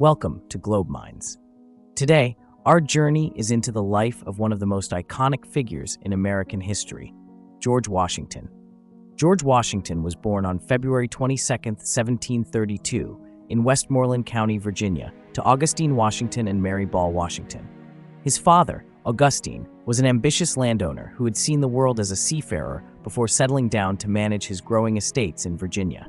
Welcome to Globe Minds. Today, our journey is into the life of one of the most iconic figures in American history, George Washington. George Washington was born on February 22, 1732, in Westmoreland County, Virginia, to Augustine Washington and Mary Ball Washington. His father, Augustine, was an ambitious landowner who had seen the world as a seafarer before settling down to manage his growing estates in Virginia.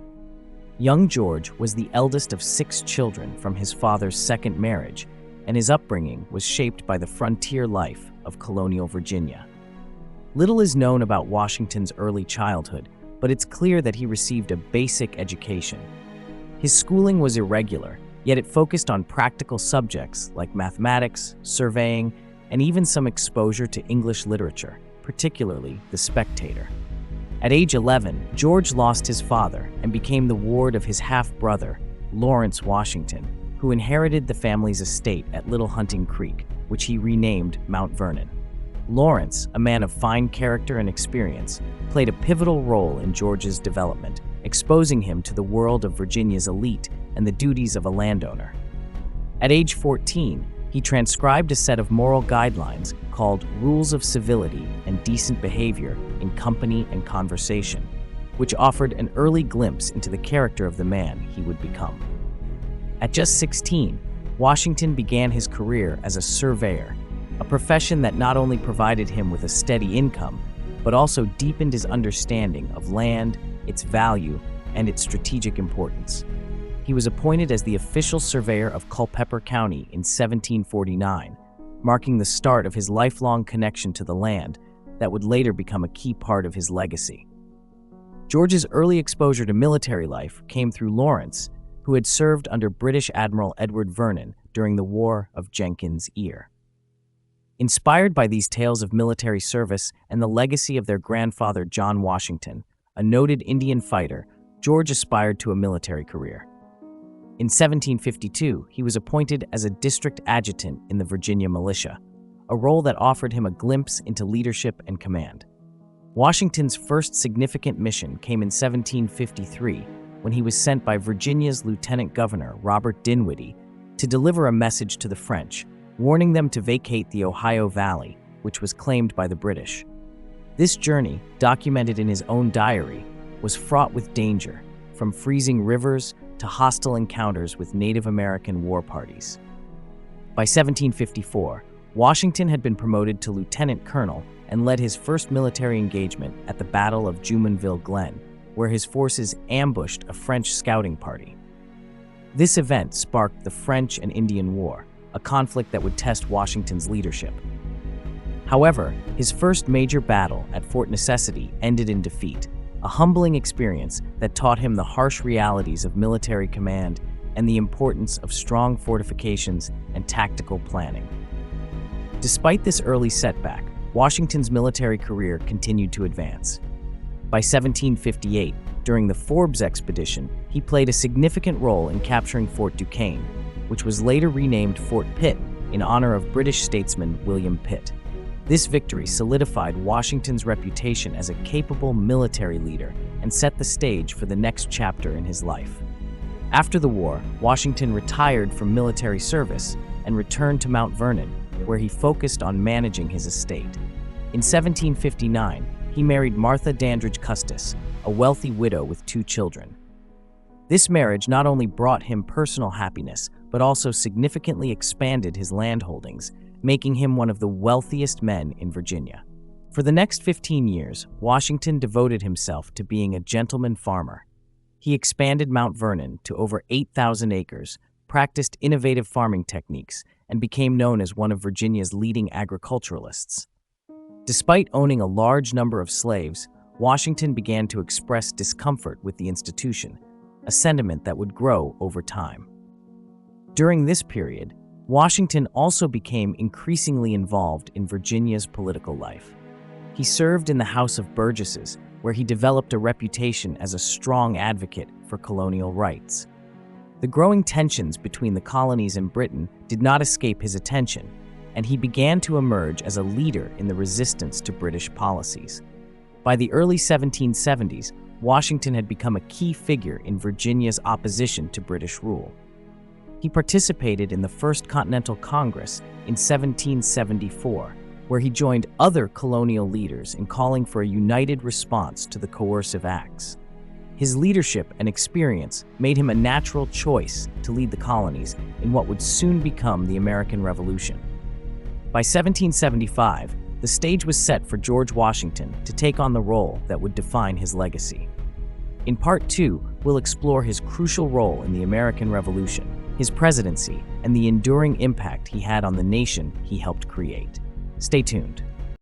Young George was the eldest of 6 children from his father's second marriage, and his upbringing was shaped by the frontier life of colonial Virginia. Little is known about Washington's early childhood, but it's clear that he received a basic education. His schooling was irregular, yet it focused on practical subjects like mathematics, surveying, and even some exposure to English literature, particularly The Spectator. At age 11, George lost his father and became the ward of his half-brother, Lawrence Washington, who inherited the family's estate at Little Hunting Creek, which he renamed Mount Vernon. Lawrence, a man of fine character and experience, played a pivotal role in George's development, exposing him to the world of Virginia's elite and the duties of a landowner. At age 14, he transcribed a set of moral guidelines called Rules of Civility and Decent Behavior in Company and Conversation, which offered an early glimpse into the character of the man he would become. At just 16, Washington began his career as a surveyor, a profession that not only provided him with a steady income, but also deepened his understanding of land, its value, and its strategic importance. He was appointed as the official surveyor of Culpeper County in 1749, marking the start of his lifelong connection to the land that would later become a key part of his legacy. George's early exposure to military life came through Lawrence, who had served under British Admiral Edward Vernon during the War of Jenkins' Ear. Inspired by these tales of military service and the legacy of their grandfather John Washington, a noted Indian fighter, George aspired to a military career. In 1752, he was appointed as a district adjutant in the Virginia militia, a role that offered him a glimpse into leadership and command. Washington's first significant mission came in 1753, when he was sent by Virginia's Lieutenant Governor, Robert Dinwiddie, to deliver a message to the French, warning them to vacate the Ohio Valley, which was claimed by the British. This journey, documented in his own diary, was fraught with danger, from freezing rivers to hostile encounters with Native American war parties. By 1754, Washington had been promoted to lieutenant colonel and led his first military engagement at the Battle of Jumonville Glen, where his forces ambushed a French scouting party. This event sparked the French and Indian War, a conflict that would test Washington's leadership. However, his first major battle at Fort Necessity ended in defeat, a humbling experience that taught him the harsh realities of military command and the importance of strong fortifications and tactical planning. Despite this early setback, Washington's military career continued to advance. By 1758, during the Forbes expedition, he played a significant role in capturing Fort Duquesne, which was later renamed Fort Pitt in honor of British statesman William Pitt. This victory solidified Washington's reputation as a capable military leader and set the stage for the next chapter in his life. After the war, Washington retired from military service and returned to Mount Vernon, where he focused on managing his estate. In 1759, he married Martha Dandridge Custis, a wealthy widow with 2 children. This marriage not only brought him personal happiness, but also significantly expanded his land holdings, making him one of the wealthiest men in Virginia. For the next 15 years, Washington devoted himself to being a gentleman farmer. He expanded Mount Vernon to over 8,000 acres, practiced innovative farming techniques, and became known as one of Virginia's leading agriculturalists. Despite owning a large number of slaves, Washington began to express discomfort with the institution, a sentiment that would grow over time. During this period, Washington also became increasingly involved in Virginia's political life. He served in the House of Burgesses, where he developed a reputation as a strong advocate for colonial rights. The growing tensions between the colonies and Britain did not escape his attention, and he began to emerge as a leader in the resistance to British policies. By the early 1770s, Washington had become a key figure in Virginia's opposition to British rule. He participated in the First Continental Congress in 1774, where he joined other colonial leaders in calling for a united response to the coercive acts. His leadership and experience made him a natural choice to lead the colonies in what would soon become the American Revolution. By 1775, the stage was set for George Washington to take on the role that would define his legacy. In Part 2, we'll explore his crucial role in the American Revolution, his presidency, and the enduring impact he had on the nation he helped create. Stay tuned.